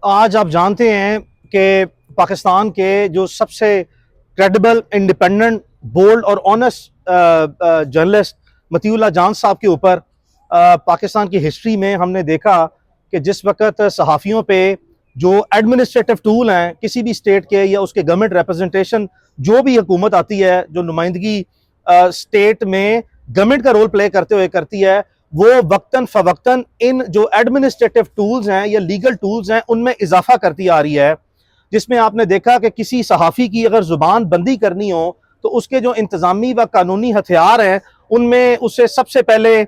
आज आप जानते हैं कि पाकिस्तान के जो सबसे क्रेडिबल, इंडिपेंडेंट, बोल्ड और ऑनेस्ट जर्नलिस्ट मतीउल्लाह जान साहब के ऊपर पाकिस्तान की हिस्ट्री में हमने देखा कि जिस वक्त सहाफ़ियों पे जो एडमिनिस्ट्रेटिव टूल हैं किसी भी स्टेट के या उसके गवर्नमेंट रिप्रेजेंटेशन, जो भी हुकूमत आती है जो नुमाइंदगी स्टेट में गवर्नमेंट का रोल प्ले करते हुए करती है, वो वक्तन फवक्तन इन जो एडमिनिस्ट्रेटिव टूल्स हैं या लीगल टूल्स हैं उनमें इजाफा करती आ रही है। जिसमें आपने देखा कि किसी सहाफ़ी की अगर ज़ुबान बंदी करनी हो तो उसके जो इंतज़ामी व कानूनी हथियार हैं उनमें उससे सबसे पहले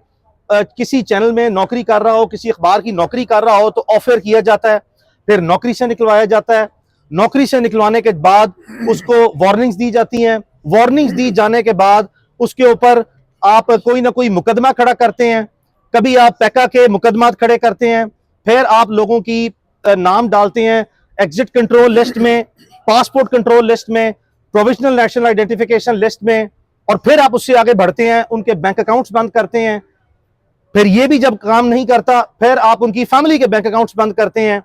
किसी चैनल में नौकरी कर रहा हो, किसी अखबार की नौकरी कर रहा हो तो ऑफर किया जाता है, फिर नौकरी से निकलवाया जाता है। नौकरी से निकलवाने के बाद उसको वार्निंग्स दी जाती हैं। वार्निंग्स दी जाने के बाद उसके ऊपर आप कोई ना कोई मुकदमा खड़ा करते हैं, कभी आप पैका के मुकदमात खड़े करते हैं, फिर आप लोगों की नाम डालते हैं एग्जिट कंट्रोल लिस्ट में, पासपोर्ट कंट्रोल लिस्ट में, प्रोविजनल नेशनल आइडेंटिफिकेशन लिस्ट में, और फिर आप उससे आगे बढ़ते हैं, उनके बैंक अकाउंट्स बंद करते हैं। फिर ये भी जब काम नहीं करता फिर आप उनकी फैमिली के बैंक अकाउंट्स बंद करते हैं।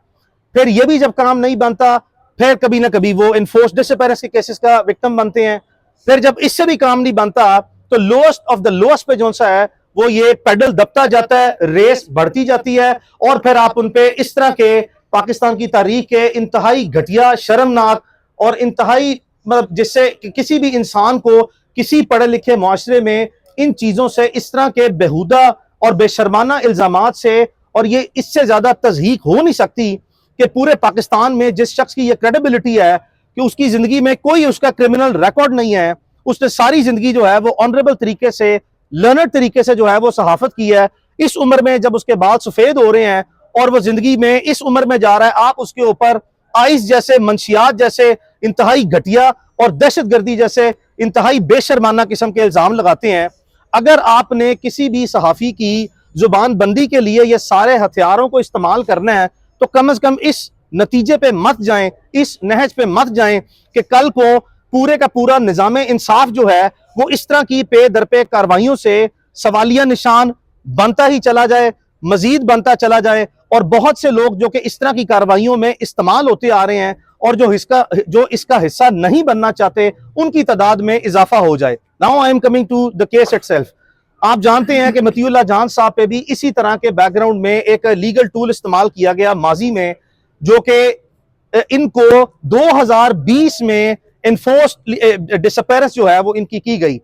फिर ये भी जब काम नहीं बनता फिर कभी ना कभी वो इन्फोर्स डिसअपीयरेंस के केसेस का विक्टिम बनते हैं। फिर जब इससे भी काम नहीं बनता तो लोएस्ट ऑफ द लोएस्ट पे जो सा है वो ये पेडल दबता जाता है, रेस बढ़ती जाती है, और फिर आप उन पे इस तरह के पाकिस्तान की तारीख के इंतहाई घटिया, शर्मनाक और इंतहाई मतलब जिससे किसी भी इंसान को किसी पढ़े लिखे मुआशरे में इन चीजों से इस तरह के बेहुदा और बेशर्माना इल्जामात से, और ये इससे ज्यादा तज़हीक हो नहीं सकती कि पूरे पाकिस्तान में जिस शख्स की ये क्रेडिबिलिटी है कि उसकी जिंदगी में कोई उसका क्रिमिनल रिकॉर्ड नहीं है, उसने सारी जिंदगी जो है वो ऑनरेबल तरीके से, लर्नर्ड तरीके से जो है वो सहाफत की है। इस उम्र में जब उसके बाल सफेद हो रहे हैं और वो जिंदगी में इस उम्र में जा रहा है, आप उसके ऊपर आइस जैसे, मंशियात जैसे इंतहाई घटिया और दहशतगर्दी जैसे इंतहाई बेशर्माना किस्म के इल्जाम लगाते हैं। अगर आपने किसी भी सहाफी की जुबान बंदी के लिए ये सारे हथियारों को इस्तेमाल करना है तो कम से कम इस नतीजे पे मत जाएं, इस नहज पे मत जाएं कि कल को पूरे का पूरा निजाम इंसाफ जो है वो इस तरह की पे दर पे कार्रवाइयों से सवालिया निशान बनता ही चला जाए, मजीद बनता चला जाए, और बहुत से लोग जो कि इस तरह की कार्रवाइयों में इस्तेमाल होते आ रहे हैं और जो इसका हिस्सा नहीं बनना चाहते उनकी तादाद में इजाफा हो जाए। Now I am coming to the case itself. आप जानते हैं कि मतीउल्लाह जान साहब पे भी इसी तरह के बैकग्राउंड में एक लीगल टूल इस्तेमाल किया गया माजी में, जो कि इनको 2020 में इन्फोर्स्ड डिसअपीयरेंस जो है वो इनकी की गई,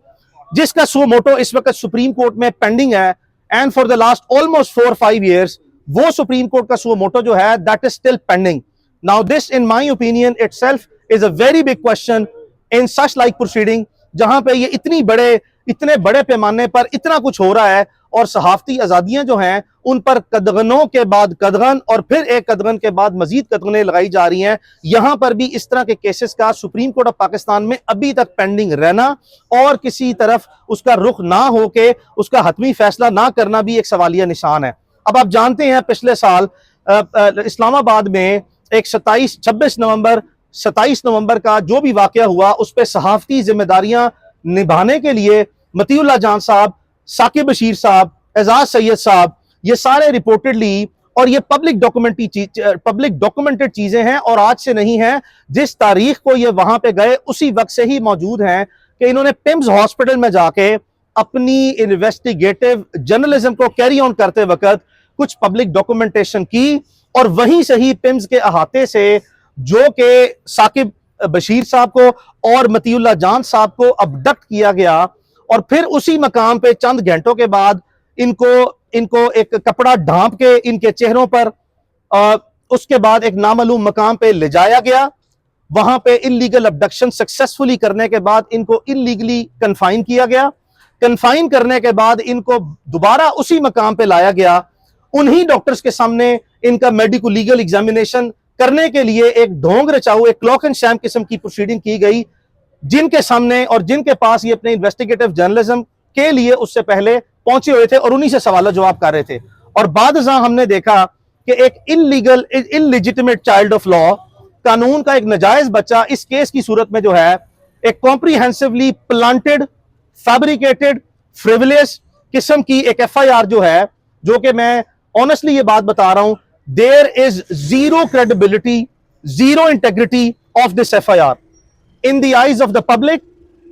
जिसका सो मोटो इस वक्त सुप्रीम कोर्ट में पेंडिंग है। And for the last almost 4-5 years वो सुप्रीम कोर्ट का सो मोटो जो है that is still pending. Now this in my opinion itself is a very big question in such like proceeding, जहां पे ये इतने बड़े पैमाने पर इतना कुछ हो रहा है और सहाफती आजादियां जो हैं उन पर कदगनों के बाद कदगन और फिर एक कदगन के बाद मजीद कदगनें लगाई जा रही हैं। यहां पर भी इस तरह के केसेस का सुप्रीम कोर्ट ऑफ पाकिस्तान में अभी तक पेंडिंग रहना और किसी तरफ उसका रुख ना हो के उसका हतमी फैसला ना करना भी एक सवालिया निशान है। अब आप जानते हैं पिछले साल इस्लामाबाद में एक 27 नवंबर का जो भी वाकया हुआ उस पर सहाफती जिम्मेदारियां निभाने के लिए मतीउल्लाह जान साहब, साकिब बशीर साहब, एजाज सैयद साहब, ये सारे रिपोर्टेडली, और ये पब्लिक डॉक्यूमेंटेड चीजें हैं और आज से नहीं है, जिस तारीख को ये वहां पे गए उसी वक्त से ही मौजूद हैं कि इन्होंने पिम्स हॉस्पिटल में जाके अपनी इन्वेस्टिगेटिव जर्नलिज्म को कैरी ऑन करते वक्त कुछ पब्लिक डॉक्यूमेंटेशन की, और वहीं से ही पिम्स के अहाते से जो कि साकिब बशीर साहब को और मतीउल्लाह जान साहब को अबडक्ट किया गया, और फिर उसी मकाम पे चंद घंटों के बाद इनको एक कपड़ा ढांप के इनके चेहरों पर उसके बाद एक नामालूम मकाम पे ले जाया गया। वहां पे इलीगल अबडक्शन सक्सेसफुली करने के बाद इनको इलीगली कन्फाइन किया गया। कन्फाइन करने के बाद इनको दोबारा उसी मकाम पे लाया गया। उन्हीं डॉक्टर्स के सामने इनका मेडिको लीगल एग्जामिनेशन करने के लिए एक ढोंग रचाऊ, एक क्लॉक एंड शैम किस्म की प्रोसीडिंग की गई, जिनके सामने और जिनके पास ये अपने इन्वेस्टिगेटिव जर्नलिज्म के लिए उससे पहले पहुंचे हुए थे और उन्हीं से सवाल जवाब कर रहे थे। और बाद हमने देखा कि एक इलिजिटिमेट चाइल्ड ऑफ लॉ, कानून का एक नाजायज बच्चा इस केस की सूरत में जो है एक कॉम्प्रीहेंसिवली प्लांटेड, फैब्रिकेटेड, फ्रिवलेस किस्म की एक FIR जो है, जो कि मैं ऑनेस्टली ये बात बता रहा हूं there is zero credibility, zero integrity of this FIR in the eyes of the public,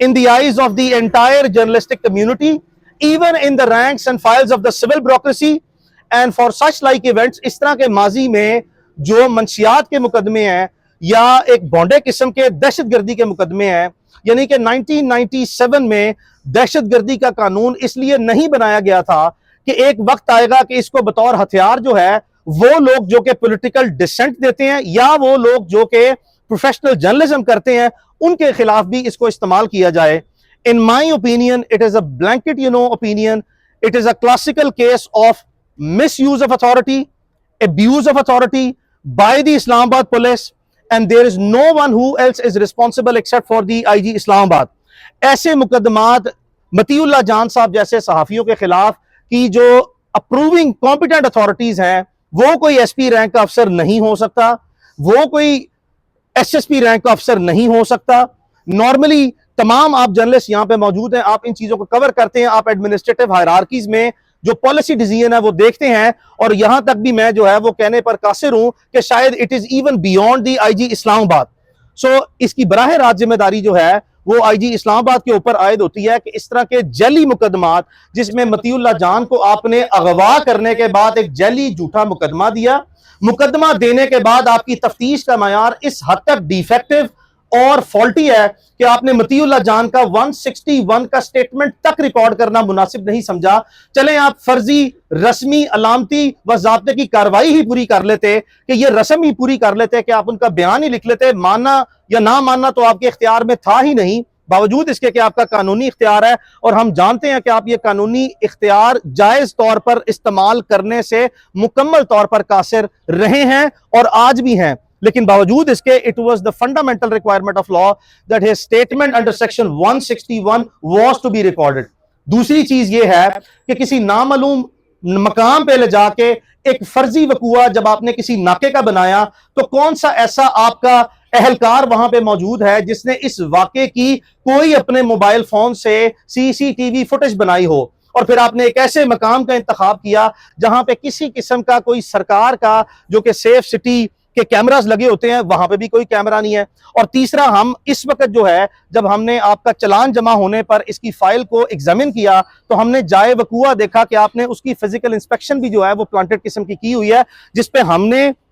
in the eyes of the entire journalistic community, even in the ranks and files of the civil bureaucracy. And for such like events, इस तरह के माजी में जो मंशियात के मुकदमे हैं या एक बॉन्डे किस्म के दहशतगर्दी के मुकदमे हैं, यानी कि 1997 में दहशतगर्दी का कानून इसलिए नहीं बनाया गया था कि एक वक्त आएगा कि इसको बतौर हथियार जो है वो लोग जो कि पॉलिटिकल डिसेंट देते हैं या वो लोग जो कि प्रोफेशनल जर्नलिज्म करते हैं उनके खिलाफ भी इसको इस्तेमाल किया जाए. In my opinion it is a blanket opinion. It is a classical case of misuse of authority, abuse of authority by the Islamabad police, and there is no one who else is responsible except for the IG Islamabad. ऐसे मुकदमात मतीउल्लाह जान साहब जैसे सहाफियों के खिलाफ की जो approving competent authorities हैं वो कोई एसपी रैंक का अफसर नहीं हो सकता, वो कोई एसएसपी रैंक का अफसर नहीं हो सकता. नॉर्मली तमाम आप जर्नलिस्ट यहाँ पे मौजूद हैं, आप इन चीजों को कवर करते हैं, आप एडमिनिस्ट्रेटिव हायरार्कीज में जो पॉलिसी डिसीजन है वो देखते हैं. और यहां तक भी मैं जो है वो कहने पर कासिर हूं कि शायद it is even beyond the IG Islamabad. So इसकी बराह रास्त जिम्मेदारी जो है वो आईजी इस्लामाबाद के ऊपर आयद होती है कि इस तरह के जैली मुकदमात जिसमें मतीउल्लाह जान को आपने अगवा करने के बाद एक जैली झूठा मुकदमा दिया, मुकदमा देने के बाद आपकी तफ्तीश का मयार इस हद तक डिफेक्टिव और फॉल्टी है कि आपने मतीउल्लाह जान का 161 का स्टेटमेंट तक रिकॉर्ड करना मुनासिब नहीं समझा. चलें आप फर्जी रस्मी अलामती व ज़ाब्ते की कार्रवाई ही पूरी कर लेते, कि ये रस्म ही पूरी कर लेते, कि आप उनका बयान ही लिख लेते. मानना या ना मानना तो आपके इख्तियार में था ही नहीं, बावजूद इसके कि आपका कानूनी इख्तियार है और हम जानते हैं कि आप ये कानूनी इख्तियार जायज तौर पर इस्तेमाल करने से मुकम्मल तौर पर कासिर रहे हैं और आज भी हैं. लेकिन बावजूद इसके it was the fundamental requirement of law that his statement under section 161 was to be recorded. दूसरी चीज ये है कि किसी नामालूम मकाम पे ले जाके एक फर्जी वकूआ जब आपने किसी नाके का बनाया तो कौन सा ऐसा आपका अहलकार वहां पे मौजूद है जिसने इस वाकये की कोई अपने मोबाइल फोन से सीसीटीवी फुटेज बनाई हो, और फिर आपने एक ऐसे मकाम का इंतखाब किया जहां पे किसी किस्म का कोई सरकार का जो कि सेफ सिटी के कैमरास लगे होते हैं वहां पे भी कोई कैमरा नहीं है. और तीसरा, हम इस वक्त जो है जब हमने आपका चलान जमा होने पर इसकी फाइल को एग्जामिन किया तो हमने जाए वकूआ देखा कि आपने उसकी फिजिकल इंस्पेक्शन भी जो है वो प्लांटेड किस्म की हुई है, जिसपे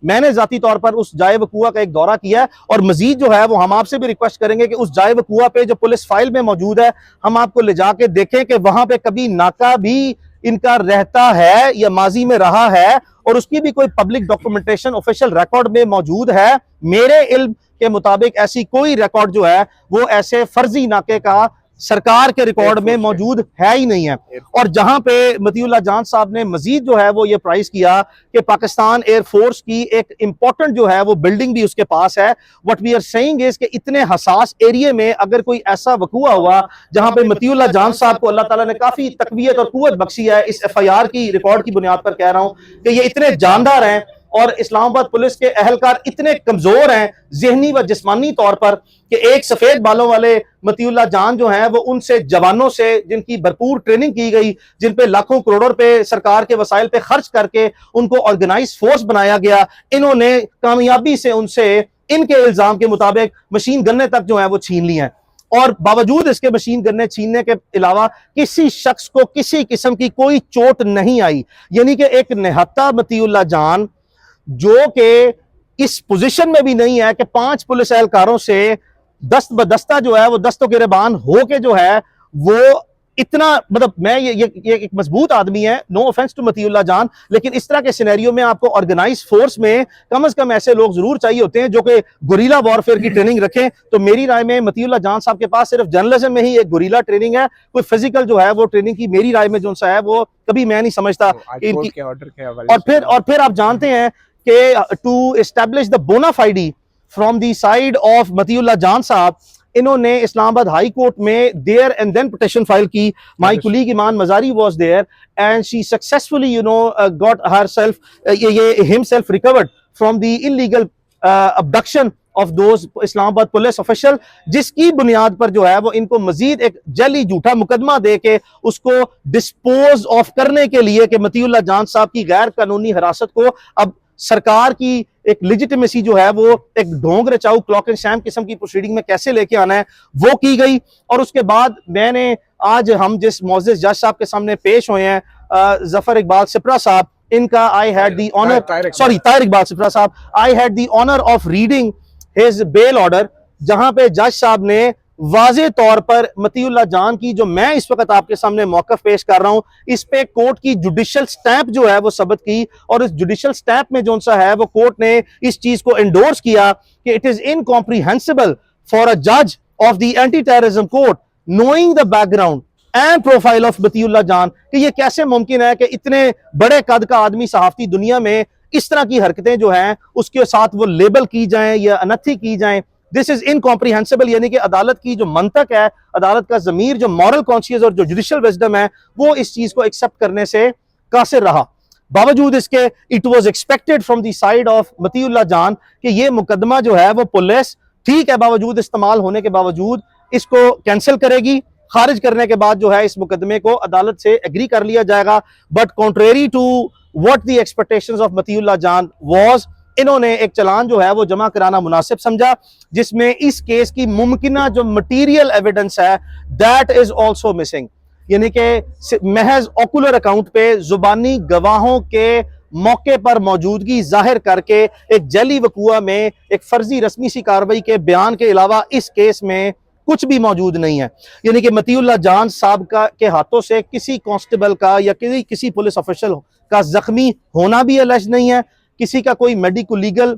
मैंने जाती तौर पर उस जाए वकूआ का एक दौरा किया है. और मजीद जो है वो हम आपसे भी रिक्वेस्ट करेंगे कि उस जाए वकूआ पे जो पुलिस फाइल में मौजूद है हम आपको ले जाके देखें कि वहां पे कभी नाका भी इनका रहता है या माजी में रहा है और उसकी भी कोई पब्लिक डॉक्यूमेंटेशन ऑफिशियल रिकॉर्ड में मौजूद है. मेरे इल्म के मुताबिक ऐसी कोई रिकॉर्ड जो है वो ऐसे फर्जी नाके का सरकार के रिकॉर्ड में मौजूद है ही नहीं है. और जहां पे मतीउल्लाह जान साहब ने मजीद जो है वो ये प्राइस किया कि पाकिस्तान एयरफोर्स की एक इंपॉर्टेंट जो है वो बिल्डिंग भी उसके पास है. What we are saying is कि इतने हसास एरिया में अगर कोई ऐसा वकूआ हुआ जहां पे मतीउल्लाह जान साहब को अल्लाह ताला ने काफी तकवीयत और कुव्वत बख्शी है, इस FIR की रिकॉर्ड की बुनियाद पर कह रहा हूं कि ये इतने जानदार हैं और इस्लामाबाद पुलिस के अहलकार इतने कमजोर हैं जहनी व जिस्मानी तौर पर कि एक सफेद बालों वाले मतीउल्लाह जान जो हैं वो उनसे जवानों से जिनकी भरपूर ट्रेनिंग की गई, जिन पे लाखों करोड़ों रुपए सरकार के वसाइल पे खर्च करके उनको ऑर्गेनाइज फोर्स बनाया गया, इन्होंने कामयाबी से उनसे इनके इल्जाम के मुताबिक मशीन गन्ने तक जो है वो छीन ली हैं. और बावजूद इसके मशीन गन्ने छीनने के अलावा किसी शख्स को किसी किस्म की कोई चोट नहीं आई. यानी कि एक निहत्ता मतीउल्लाह जान जो कि इस पोजीशन में भी नहीं है कि 5 पुलिस एहलकारों से दस्त बदस्ता जो है वो दस्तों गिरबान हो के जो है वो इतना, मतलब मैं ये एक मजबूत आदमी है, नो ऑफेंस टू मतीउल्लाह जान, लेकिन इस तरह के सिनेरियो में आपको ऑर्गेनाइज फोर्स में कम से कम ऐसे लोग जरूर चाहिए होते हैं जो कि गुरीला वॉरफेयर की ट्रेनिंग रखें. तो मेरी राय में मतीउल्लाह जान साहब के पास सिर्फ जर्नलिज्म में ही एक गुरीला ट्रेनिंग है, कोई फिजिकल जो है वो ट्रेनिंग की मेरी राय में जो सा है वो कभी मैं नहीं समझता कि इनकी. और फिर आप जानते हैं कि to establish the bonafide from the side of Matiullah Jan sahab, इन्होंने इस्लामाबाद हाई कोर्ट में there and then petition file की. My colleague Imaan Mazari was there and she successfully got herself himself recovered from the illegal abduction of those Islamabad police official, जिसकी बुनियाद पर जो है वो इनको मजीद एक जली झूठा मुकदमा दे के उसको डिस्पोज ऑफ करने के लिए कि मतीउल्लाह जान साहब की गैर कानूनी हिरासत को अब सरकार की एक लेजिटिमेसी जो है वो एक ढोंग रचाऊ क्लॉक एंड शैम किस्म की प्रोसीडिंग में कैसे लेके आना है वो की गई। और उसके बाद मैंने आज हम जिस मोअज़्ज़िज़ जज साहब के सामने पेश हुए हैं, जफर इकबाल सिप्रा साहब, इनका I had the honour, Tahir Iqbal Sipra sahab, I had the honour of reading his bail order, जहां पे जज साहब ने वाजे तौर पर मतीउल्लाह जान की जो मैं इस वक्त आपके सामने मौकफ पेश कर रहा हूं, इस पे कोर्ट की जुडिशियल स्टैंप जो है वो सबत की, और इस जुडिशियल स्टैंप में जो सा है वो कोर्ट ने इस चीज को एंडोर्स किया कि it is incomprehensible for a जज of the anti terrorism court knowing the background and profile of Matiullah Jan, कि ये कैसे मुमकिन है कि इतने बड़े कद का आदमी सहाफती दुनिया में इस तरह की हरकतें जो हैं उसके साथ वो लेबल की जाएं या अनथी की जाएं। दिस इज इनकॉम्प्रिहेंसिबल, यानी कि अदालत की जो मंतक है, अदालत का जमीर, जो मॉरल कॉन्शियस और जो जुडिशियल विजडम है, वो इस चीज को एक्सेप्ट करने से कासिर रहा। बावजूद इसके it was expected from the side of Matiullah Jan कि ये मुकदमा जो है वो पुलिस ठीक है बावजूद इस्तेमाल होने के बावजूद इसको कैंसिल करेगी, खारिज करने के बाद जो है इस मुकदमे को अदालत से एग्री कर लिया जाएगा। But contrary to what the expectations of Matiullah Jan was, इन्होंने एक चलान जो है वो जमा कराना मुनासिब समझा, जिसमें इस केस की मुमकिना जो मटीरियल एविडेंस है दैट इज ऑल्सो मिसिंग, यानी कि महज ऑकुलर अकाउंट पे जुबानी गवाहों के मौके पर मौजूदगी जाहिर करके एक जली वकुआ में एक फर्जी रस्मी सी कार्रवाई के बयान के अलावा इस केस में कुछ भी मौजूद नहीं है। यानी कि मतीउल्लाह जान साहब का के हाथों से किसी कांस्टेबल का या किसी पुलिस ऑफिशियल का जख्मी होना भी अलर्ज नहीं है, किसी का कोई मेडिको लीगल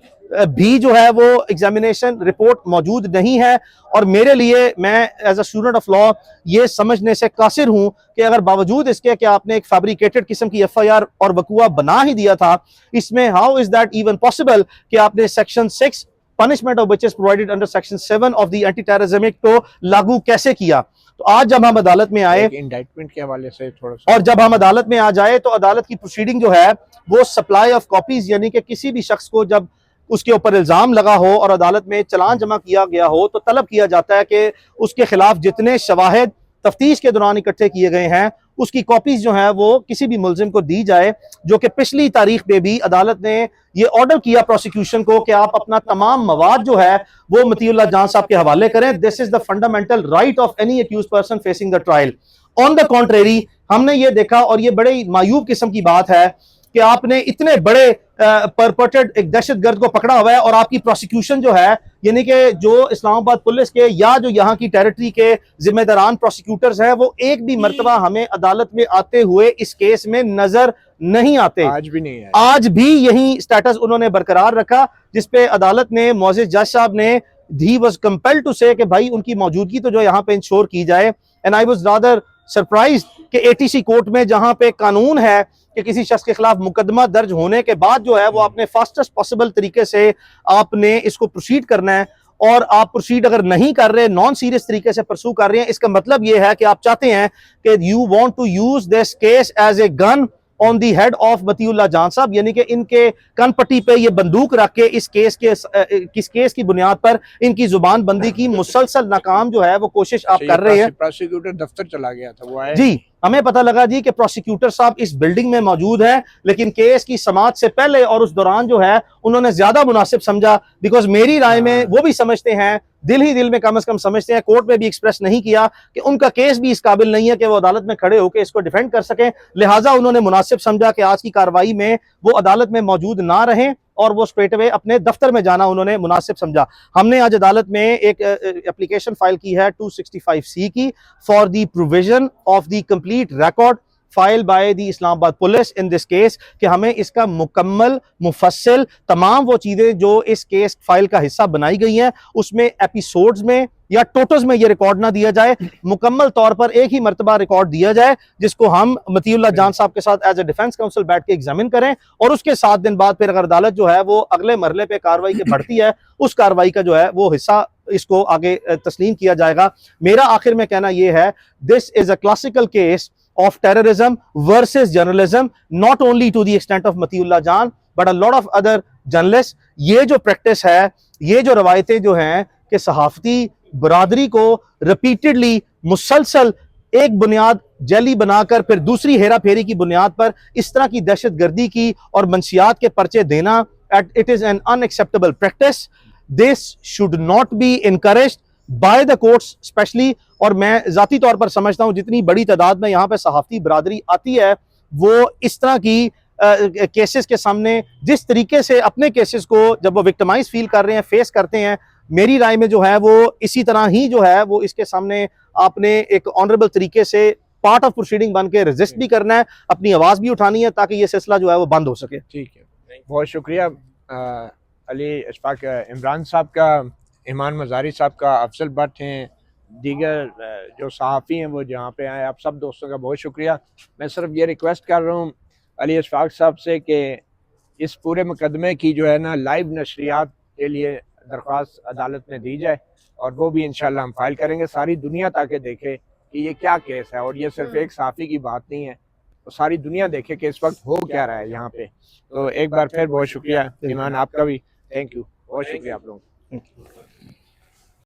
भी जो है वो एग्जामिनेशन रिपोर्ट मौजूद नहीं है। और मेरे लिए, मैं as a student of law ये समझने से कासिर हूं कि अगर बावजूद इसके कि आपने एक फैब्रिकेटेड किस्म की एफआईआर और वकुआ बना ही दिया था, इसमें how is that even possible कि आपने section 6 punishment of which is provided under section 7 of the anti terrorism act को लागू कैसे किया। तो आज जब हम अदालत में आए, इंडाइटमेंट के हवाले से थोड़ा सा, और जब हम अदालत में आ जाए तो अदालत की प्रोसीडिंग जो है वो सप्लाई ऑफ कॉपीज, यानी कि किसी भी शख्स को जब उसके ऊपर इल्जाम लगा हो और अदालत में चलान जमा किया गया हो तो तलब किया जाता है कि उसके खिलाफ जितने शवाहिद तफ्तीश के दौरान इकट्ठे किए गए हैं उसकी कॉपीज जो है वो किसी भी मुलजिम को दी जाए, जो कि पिछली तारीख में भी अदालत ने ये ऑर्डर किया प्रोसिक्यूशन को कि आप अपना तमाम मवाद जो है वो मतीउल्लाह जान साहब के हवाले करें। This is the fundamental right of any accused person facing the trial. On the contrary हमने ये देखा, और ये बड़े मायूब किस्म की बात है कि आपने इतने बड़े परपटेड एक दहशतगर्द को पकड़ा हुआ है और आपकी प्रोसिक्यूशन जो है, यानी कि जो इस्लामाबाद पुलिस के या जो यहाँ की टेरिटरी के जिम्मेदारान प्रोसिक्यूटर्स हैं, वो एक भी मर्तबा हमें अदालत में आते हुए इस केस में नजर नहीं आते। आज भी नहीं है, आज भी यही स्टेटस उन्होंने बरकरार रखा, जिसपे अदालत ने, मुअज़्ज़िज़ जज साहब ने, ही वाज कंपेल्ड टू से कि भाई उनकी मौजूदगी तो जो यहाँ पे इंश्योर की जाए। And I was rather surprised कि एटीसी कोर्ट में जहां पे कानून है कि किसी शख्स के खिलाफ मुकदमा दर्ज होने के बाद जो है वो आपने फास्टेस्ट पॉसिबल तरीके से आपने इसको प्रोसीड करना है, और आप प्रोसीड अगर नहीं कर रहे, नॉन सीरियस तरीके से परसू कर रहे हैं, इसका मतलब ये है कि आप चाहते हैं कि you want to use this case as a gun on the head of Matiullah Jan sahab, यानी कि इनके कनपट्टी पे ये बंदूक रख के इस केस की बुनियाद पर इनकी जुबान बंदी की मुसलसल नाकाम जो है वो कोशिश आप कर रहे हैं। प्रोसिक्यूटर दफ्तर चला गया था, वो आए जी, हमें पता लगा जी कि प्रोसिक्यूटर साहब इस बिल्डिंग में मौजूद हैं, लेकिन केस की समाअत से पहले और उस दौरान जो है उन्होंने ज्यादा मुनासिब समझा, बिकॉज मेरी राय में वो भी समझते हैं, दिल ही दिल में कम से कम समझते हैं, कोर्ट में भी एक्सप्रेस नहीं किया कि उनका केस भी इस काबिल नहीं है कि वो अदालत में खड़े होकर इसको डिफेंड कर सकें, लिहाजा उन्होंने मुनासिब समझा कि आज की कार्रवाई में वो अदालत में मौजूद ना रहें और वो स्ट्रेट अवे अपने दफ्तर में जाना उन्होंने मुनासिब समझा। हमने आज अदालत में एक एप्लीकेशन फाइल की है 265C की, for the provision of the complete record file by the Islamabad police in this case, कि हमें इसका मुकम्मल मुफस्सिल तमाम वो चीजें जो इस केस फाइल का हिस्सा बनाई गई हैं उसमें एपिसोड्स में या टोटल्स में ये रिकॉर्ड ना दिया जाए, मुकम्मल तौर पर एक ही मर्तबा रिकॉर्ड दिया जाए, जिसको हम मतीउल्लाह जान साहब के साथ एज ए डिफेंस काउंसिल बैठ के एग्जामिन करें, और उसके 7 दिन बाद फिर अगर अदालत जो है वो अगले मरहले पे कार्रवाई के बढ़ती है, उस कार्रवाई का जो है वो हिस्सा इसको आगे तस्लीम किया जाएगा। मेरा आखिर में कहना यह है, this is a classical case of terrorism versus journalism, not only to the extent of Matiullah Jan but a lot of other journalists। ये जो प्रैक्टिस है, ये जो रवायतें जो हैं कि सहाफती बरादरी को रिपीटेडली मुसलसल एक बुनियाद जैली बनाकर फिर दूसरी हेरा फेरी की बुनियाद पर इस तरह की दहशतगर्दी की और मंशियात के पर्चे देना, it is an unacceptable practice. This should not be encouraged by the courts specially. और मैं जाती तौर पर समझता हूं जितनी बड़ी तादाद में यहाँ पे सहाफ़ी बरादरी आती है वो इस तरह की केसेस के सामने जिस तरीके से अपने केसेस को जब वो विक्टिमाइज फील कर रहे हैं, फेस करते हैं, मेरी राय में जो है वो इसी तरह ही जो है वो इसके सामने आपने एक ऑनरेबल तरीके से पार्ट ऑफ प्रोसीडिंग बन के रेजिस्ट भी करना है, अपनी आवाज़ भी उठानी है ताकि ये सिलसिला जो है वो बंद हो सके। ठीक है, बहुत शुक्रिया अली इशफाक इमरान साहब का, ईमान मज़ारी साहब का, अफजल भट्ट हैं, दीगर जो सहाफ़ी हैं वो जहाँ पे आए, आप सब दोस्तों का बहुत शुक्रिया। मैं सिर्फ ये रिक्वेस्ट कर रहा हूँ अली इशफाक साहब से कि इस पूरे मुकदमे की जो है ना लाइव नशरियात के लिए दरख्वास्त अदालत में दी जाए और वो भी इंशाल्लाह हम फाइल करेंगे, सारी दुनिया ताकि देखे कि ये क्या केस है और ये सिर्फ एक सहाफ़ी की बात नहीं है, तो सारी दुनिया देखे कि इस वक्त हो क्या रहा है यहाँ पे। तो एक बार फिर बहुत शुक्रिया ईमान आपका भी, थैंक यू, बहुत शुक्रिया आप लोगों का।